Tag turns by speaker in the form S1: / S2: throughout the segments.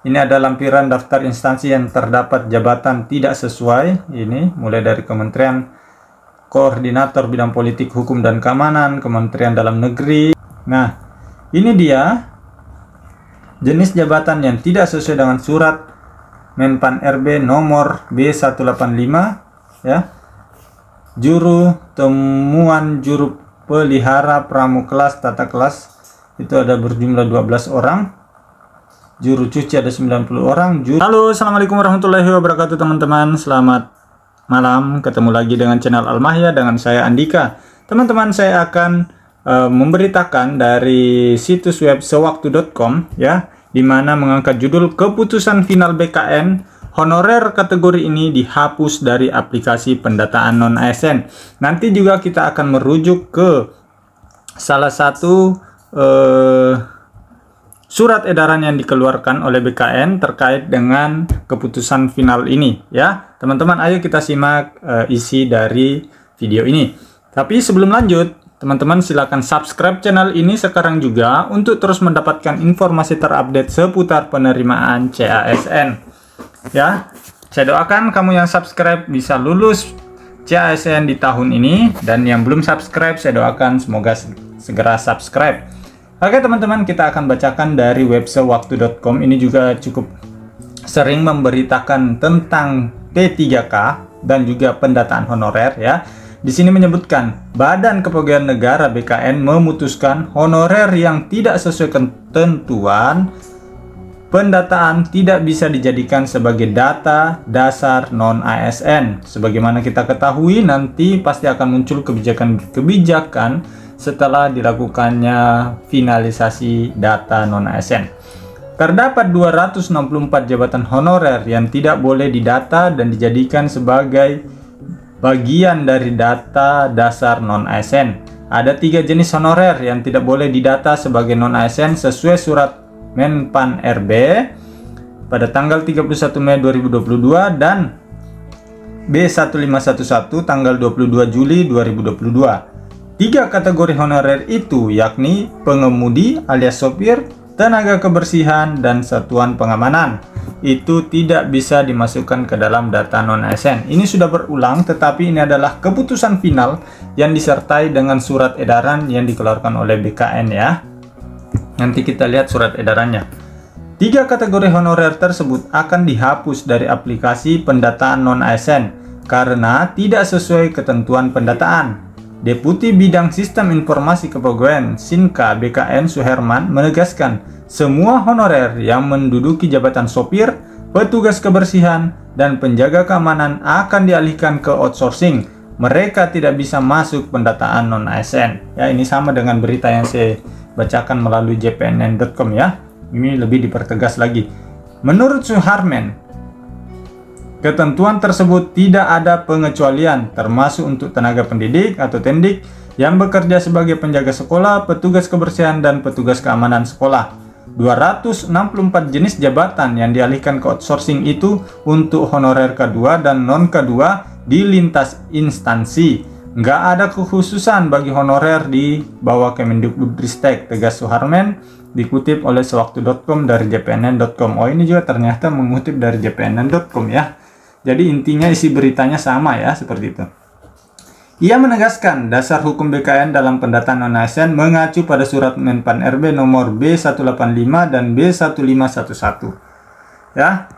S1: Ini ada lampiran daftar instansi yang terdapat jabatan tidak sesuai. Ini mulai dari Kementerian Koordinator Bidang Politik, Hukum dan Keamanan, Kementerian Dalam Negeri. Nah, ini dia jenis jabatan yang tidak sesuai dengan surat Menpan RB nomor B185 ya. Juru temuan juru pelihara pramukelas tata kelas itu ada berjumlah 12 orang. Juru cuci ada 90 orang. Halo, assalamualaikum warahmatullahi wabarakatuh teman-teman. Selamat malam, ketemu lagi dengan channel Almahya dengan saya Andika. Teman-teman, saya akan memberitakan dari situs web sewaktu.com ya, di mana mengangkat judul keputusan final BKN honorer kategori ini dihapus dari aplikasi pendataan non-ASN. Nanti juga kita akan merujuk ke salah satu surat edaran yang dikeluarkan oleh BKN terkait dengan keputusan final ini ya. Teman-teman, ayo kita simak isi dari video ini. Tapi sebelum lanjut, teman-teman silakan subscribe channel ini sekarang juga untuk terus mendapatkan informasi terupdate seputar penerimaan CASN. Ya, saya doakan kamu yang subscribe bisa lulus CASN di tahun ini, dan yang belum subscribe saya doakan semoga segera subscribe. Oke teman-teman, kita akan bacakan dari web sewaktu.com. Ini juga cukup sering memberitakan tentang P3K dan juga pendataan honorer ya. Di sini menyebutkan Badan Kepegawaian Negara BKN memutuskan honorer yang tidak sesuai ketentuan pendataan tidak bisa dijadikan sebagai data dasar non-ASN. Sebagaimana kita ketahui, nanti pasti akan muncul kebijakan setelah dilakukannya finalisasi data non-ASN. Terdapat 264 jabatan honorer yang tidak boleh didata dan dijadikan sebagai bagian dari data dasar non-ASN. Ada 3 jenis honorer yang tidak boleh didata sebagai non-ASN sesuai surat Menpan RB pada tanggal 31 Mei 2022 dan B1511 tanggal 22 Juli 2022. 3 kategori honorer itu yakni pengemudi alias sopir, tenaga kebersihan, dan satuan pengamanan. Itu tidak bisa dimasukkan ke dalam data non-ASN. Ini sudah berulang, tetapi ini adalah keputusan final yang disertai dengan surat edaran yang dikeluarkan oleh BKN ya. Nanti kita lihat surat edarannya. 3 kategori honorer tersebut akan dihapus dari aplikasi pendataan non-ASN karena tidak sesuai ketentuan pendataan. Deputi Bidang Sistem Informasi Kepegawaian Sinka BKN Suherman menegaskan semua honorer yang menduduki jabatan sopir, petugas kebersihan, dan penjaga keamanan akan dialihkan ke outsourcing. Mereka tidak bisa masuk pendataan non-ASN. Ya, ini sama dengan berita yang saya bacakan melalui jpnn.com ya. Ini lebih dipertegas lagi. Menurut Suherman, ketentuan tersebut tidak ada pengecualian, termasuk untuk tenaga pendidik atau tendik yang bekerja sebagai penjaga sekolah, petugas kebersihan, dan petugas keamanan sekolah. 264 jenis jabatan yang dialihkan ke outsourcing itu untuk honorer K2 dan non-K2 di lintas instansi. Nggak ada kekhususan bagi honorer di bawah Kemendikbudristek, tegas Suherman, dikutip oleh sewaktu.com dari jpnn.com. Oh, ini juga ternyata mengutip dari jpnn.com ya. Jadi intinya isi beritanya sama ya, seperti itu. Ia menegaskan dasar hukum BKN dalam pendataan non-ASN mengacu pada surat Menpan RB nomor B185 dan B1511. Ya,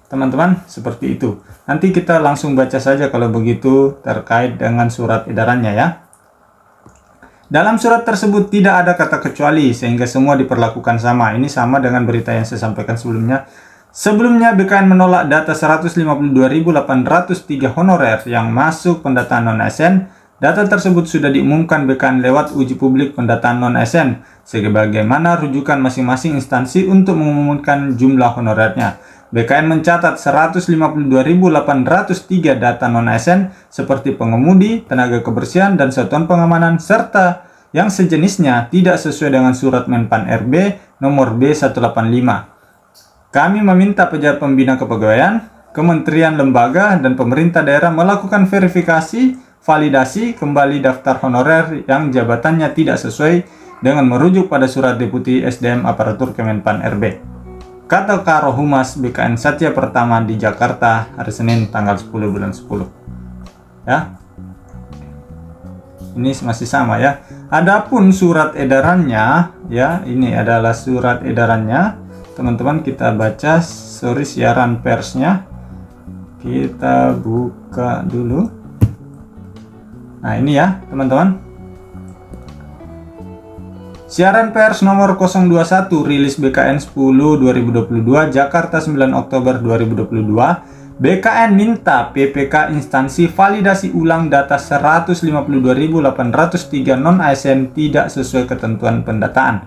S1: teman-teman, seperti itu. Nanti kita langsung baca saja kalau begitu terkait dengan surat edarannya ya. Dalam surat tersebut tidak ada kata kecuali sehingga semua diperlakukan sama. Ini sama dengan berita yang saya sampaikan sebelumnya. Sebelumnya BKN menolak data 152.803 honorer yang masuk pendataan non-ASN. Data tersebut sudah diumumkan BKN lewat uji publik pendataan non-ASN, sebagaimana rujukan masing-masing instansi untuk mengumumkan jumlah honorernya. BKN mencatat 152.803 data non-ASN seperti pengemudi, tenaga kebersihan, dan satuan pengamanan, serta yang sejenisnya tidak sesuai dengan surat Menpan RB nomor B185. Kami meminta pejabat pembina kepegawaian, kementerian, lembaga, dan pemerintah daerah melakukan verifikasi, validasi kembali daftar honorer yang jabatannya tidak sesuai dengan merujuk pada surat Deputi SDM Aparatur Kemenpan RB. Kata Karo Humas BKN Satya Pertama di Jakarta hari Senin tanggal 10 bulan 10. Ya. Ini masih sama ya. Adapun surat edarannya ya, ini adalah surat edarannya. Teman-teman kita baca, siaran persnya. Kita buka dulu. Nah, ini ya, teman-teman. Siaran pers nomor 021 rilis BKN 10/2022 Jakarta 9 Oktober 2022. BKN minta PPK instansi validasi ulang data 152.803 non-ASN tidak sesuai ketentuan pendataan.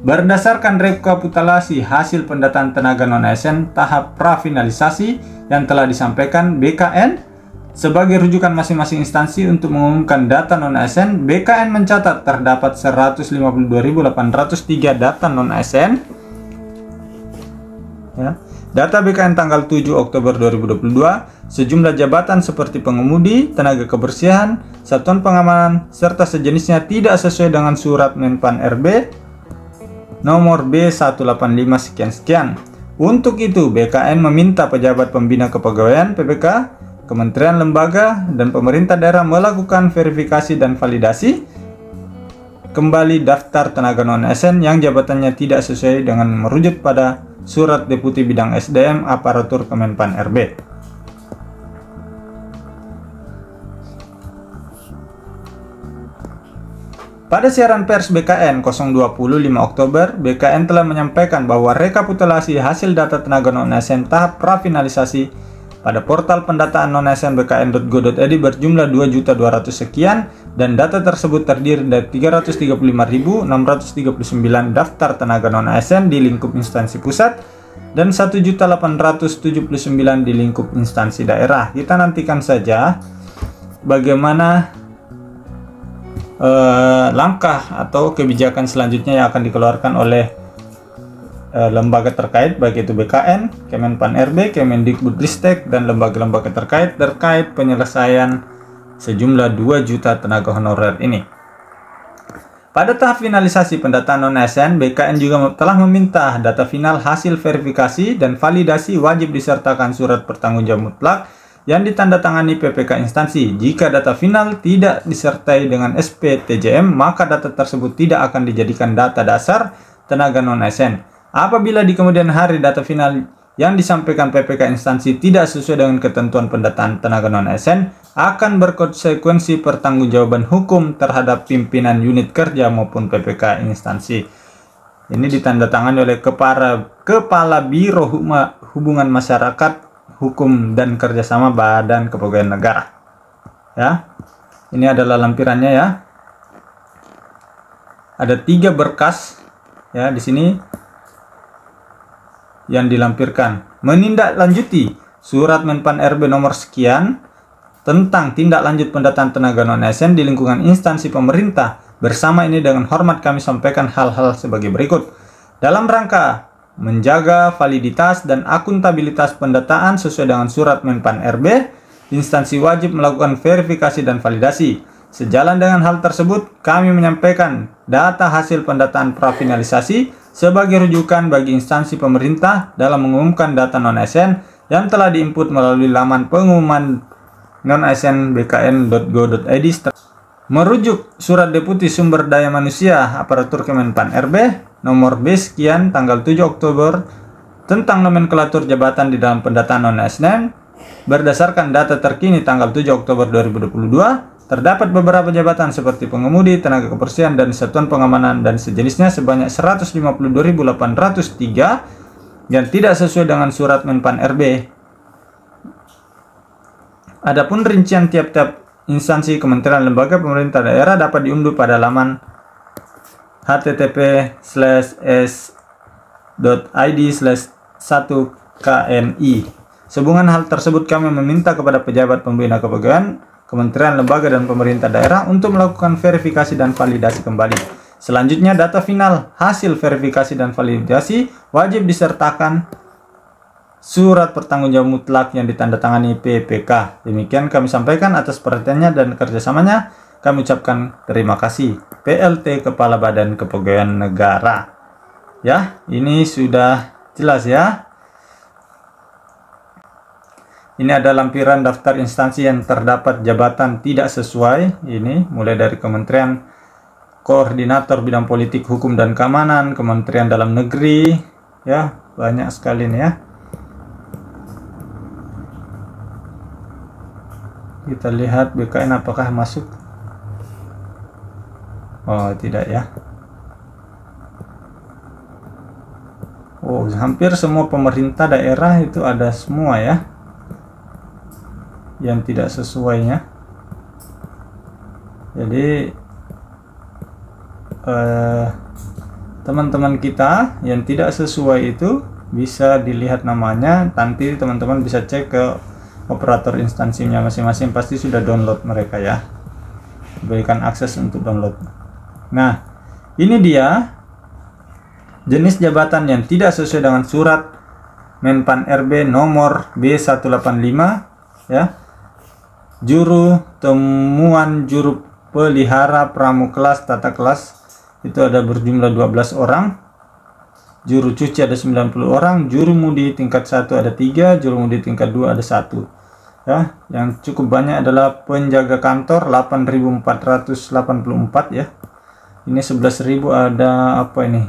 S1: Berdasarkan rekapitulasi hasil pendataan tenaga non-ASN tahap prafinalisasi yang telah disampaikan BKN sebagai rujukan masing-masing instansi untuk mengumumkan data non-ASN, BKN mencatat terdapat 152.803 data non-ASN. Ya. Data BKN tanggal 7 Oktober 2022, sejumlah jabatan seperti pengemudi, tenaga kebersihan, satuan pengamanan, serta sejenisnya tidak sesuai dengan surat Menpan RB nomor B185 sekian-sekian. Untuk itu, BKN meminta pejabat pembina kepegawaian PPK, Kementerian Lembaga, dan pemerintah daerah melakukan verifikasi dan validasi kembali daftar tenaga non-ASN yang jabatannya tidak sesuai dengan merujuk pada Surat Deputi Bidang SDM Aparatur Kemenpan RB. Pada siaran pers BKN 020 5 Oktober, BKN telah menyampaikan bahwa rekapitulasi hasil data tenaga non-ASN tahap prafinalisasi pada portal pendataan non-ASN bkn.go.id berjumlah 2.200 sekian dan data tersebut terdiri dari 335.639 daftar tenaga non-ASN di lingkup instansi pusat dan 1.879 di lingkup instansi daerah. Kita nantikan saja bagaimana langkah atau kebijakan selanjutnya yang akan dikeluarkan oleh lembaga terkait, baik itu BKN, Kemenpan RB, Kemendikbudristek, dan lembaga-lembaga terkait penyelesaian sejumlah 2 juta tenaga honorer ini. Pada tahap finalisasi pendataan non-ASN, BKN juga telah meminta data final hasil verifikasi dan validasi wajib disertakan surat pertanggungjawab mutlak yang ditandatangani PPK instansi. Jika data final tidak disertai dengan SPTJM, maka data tersebut tidak akan dijadikan data dasar tenaga non-ASN. Apabila di kemudian hari data final yang disampaikan PPK instansi tidak sesuai dengan ketentuan pendataan tenaga non-ASN, akan berkonsekuensi pertanggungjawaban hukum terhadap pimpinan unit kerja maupun PPK instansi. Ini ditandatangani oleh Kepala Biro Hubungan Masyarakat, Hukum dan Kerjasama Badan Kepegawaian Negara. Ya, ini adalah lampirannya ya. Ada 3 berkas ya di sini yang dilampirkan. Menindaklanjuti surat Menpan RB nomor sekian tentang tindak lanjut pendataan tenaga non-ASN di lingkungan instansi pemerintah. Bersama ini dengan hormat kami sampaikan hal-hal sebagai berikut. Dalam rangka menjaga validitas dan akuntabilitas pendataan sesuai dengan surat Menpan RB, instansi wajib melakukan verifikasi dan validasi. Sejalan dengan hal tersebut, kami menyampaikan data hasil pendataan prafinalisasi sebagai rujukan bagi instansi pemerintah dalam mengumumkan data non-ASN yang telah diinput melalui laman pengumuman non-ASN bkn.go.id merujuk Surat Deputi Sumber Daya Manusia Aparatur Kemenpan RB nomor B sekian tanggal 7 Oktober tentang nomenklatur jabatan di dalam pendataan non-ASN. Berdasarkan data terkini tanggal 7 Oktober 2022, terdapat beberapa jabatan seperti pengemudi, tenaga kebersihan, dan satuan pengamanan dan sejenisnya sebanyak 152.803 yang tidak sesuai dengan surat Menpan RB. Adapun rincian tiap-tiap instansi, kementerian, lembaga, pemerintah daerah dapat diunduh pada laman http://id/1kni. Sehubungan hal tersebut, kami meminta kepada pejabat pembina kepegawaian, kementerian, lembaga, dan pemerintah daerah untuk melakukan verifikasi dan validasi kembali. Selanjutnya, data final hasil verifikasi dan validasi wajib disertakan surat pertanggungjawab mutlak yang ditandatangani PPK. Demikian kami sampaikan. Atas perhatiannya dan kerjasamanya, kami ucapkan terima kasih. PLT Kepala Badan Kepegawaian Negara. Ya, ini sudah Jelas ya. Ini ada lampiran daftar instansi yang terdapat jabatan tidak sesuai. Ini mulai dari Kementerian Koordinator Bidang Politik, Hukum dan Keamanan, Kementerian Dalam Negeri, ya, banyak sekali nih ya. Kita lihat BKN apakah masuk. Oh, tidak ya. Oh, hampir semua pemerintah daerah itu ada semua ya yang tidak sesuainya. Jadi teman-teman kita yang tidak sesuai itu bisa dilihat namanya. Nanti teman-teman bisa cek ke operator instansinya masing-masing, pasti sudah download mereka ya, berikan akses untuk download. Nah, ini dia jenis jabatan yang tidak sesuai dengan surat Menpan RB nomor B185 ya. Juru temuan juru pelihara pramukelas tata kelas itu ada berjumlah 12 orang. Juru cuci ada 90 orang, juru mudi tingkat 1 ada 3, juru mudi tingkat 2 ada 1. Ya, yang cukup banyak adalah penjaga kantor 8.484 ya. Ini 11.000 ada apa ini?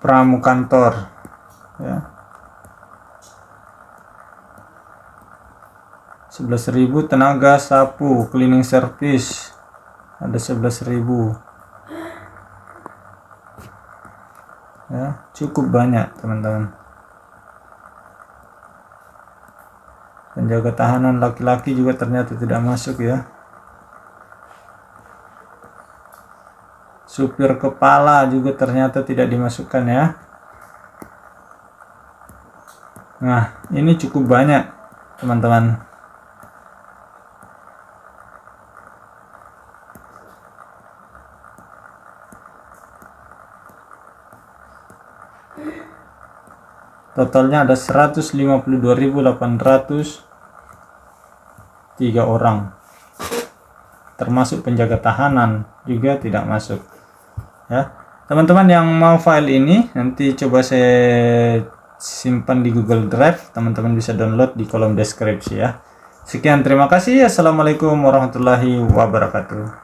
S1: Pramukantor ya. 11.000 tenaga sapu cleaning service ada 11.000 ya, cukup banyak teman-teman. Penjaga tahanan laki-laki juga ternyata tidak masuk ya. Supir kepala juga ternyata tidak dimasukkan ya. Nah, ini cukup banyak teman-teman. Totalnya ada 152.803 orang. Termasuk penjaga tahanan juga tidak masuk. Ya. Teman-teman yang mau file ini nanti coba saya simpan di Google Drive. Teman-teman bisa download di kolom deskripsi ya. Sekian, terima kasih. Assalamualaikum warahmatullahi wabarakatuh.